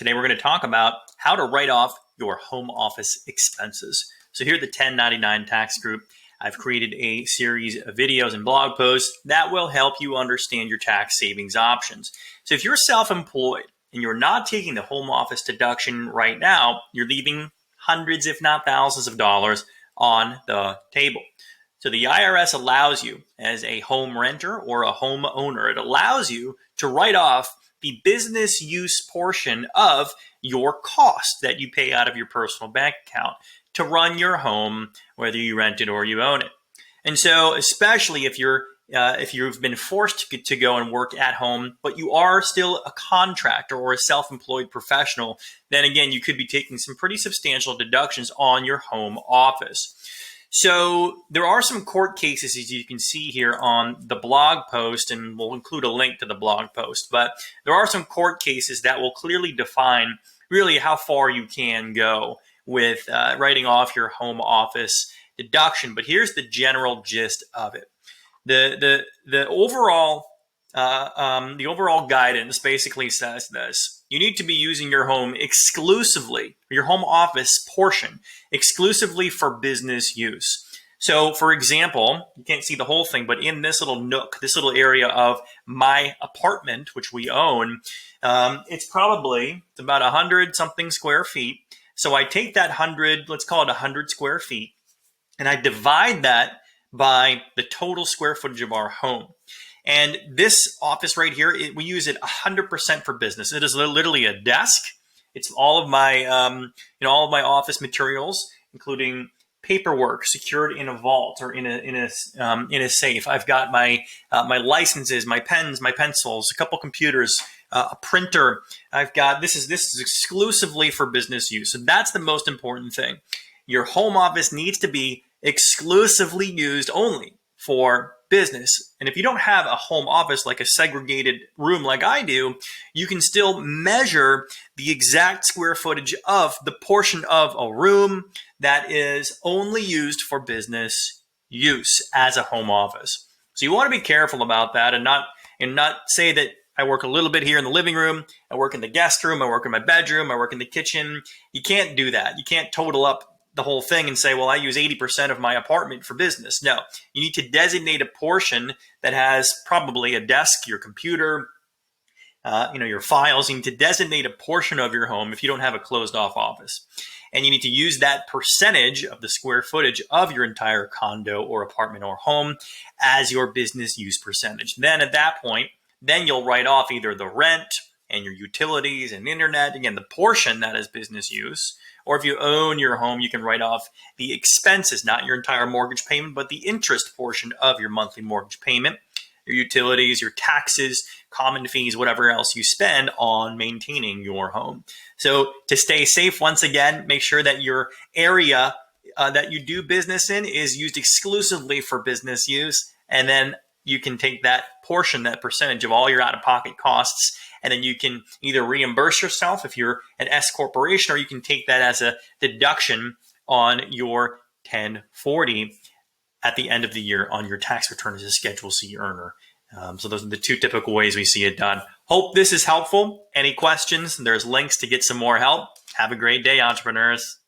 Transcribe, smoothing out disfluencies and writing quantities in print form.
Today we're going to talk about how to write off your home office expenses. So here at the 1099 Tax Group, I've created a series of videos and blog posts that will help you understand your tax savings options. So if you're self-employed and you're not taking the home office deduction right now, you're leaving hundreds, if not thousands of dollars on the table. So the IRS allows you, as a home renter or a home owner, it allows you to write off the business use portion of your cost that you pay out of your personal bank account to run your home, whether you rent it or you own it. And so, especially if you've been forced to go and work at home, but you are still a contractor or a self-employed professional, then again, you could be taking some pretty substantial deductions on your home office. So there are some court cases, as you can see here on the blog post, and we'll include a link to the blog post, but there are some court cases that will clearly define really how far you can go with writing off your home office deduction. But here's the general gist of it. The overall guidance basically says this: you need to be using your home exclusively, your home office portion, exclusively for business use. So, for example, you can't see the whole thing, but in this little nook, this little area of my apartment, which we own, it's about 100 something square feet. So I take that 100, let's call it 100 square feet, and I divide that by the total square footage of our home. And this office right here, we use it 100% for business. It is literally a desk. It's all of my, all of my office materials, including paperwork secured in a vault or in a safe. I've got my licenses, my pens, my pencils, a couple computers, a printer. I've got this is exclusively for business use. So that's the most important thing. Your home office needs to be exclusively used only for business. And if you don't have a home office, like a segregated room like I do, you can still measure the exact square footage of the portion of a room that is only used for business use as a home office. So you want to be careful about that and not say that I work a little bit here in the living room, I work in the guest room, I work in my bedroom, I work in the kitchen. You can't do that. You can't total up the whole thing and say, well, I use 80% of my apartment for business. No, you need to designate a portion that has probably a desk, your computer, your files. You need to designate a portion of your home if you don't have a closed off office. And you need to use that percentage of the square footage of your entire condo or apartment or home as your business use percentage. Then at that point, then you'll write off either the rent and your utilities and internet, again, the portion that is business use. Or if you own your home, you can write off the expenses, not your entire mortgage payment, but the interest portion of your monthly mortgage payment, your utilities, your taxes, common fees, whatever else you spend on maintaining your home. So to stay safe, once again, make sure that your area that you do business in is used exclusively for business use. And then you can take that portion, that percentage of all your out-of-pocket costs, and then you can either reimburse yourself if you're an S corporation, or you can take that as a deduction on your 1040 at the end of the year on your tax return as a Schedule C earner. So those are the two typical ways we see it done. Hope this is helpful. Any questions? There's links to get some more help. Have a great day, entrepreneurs.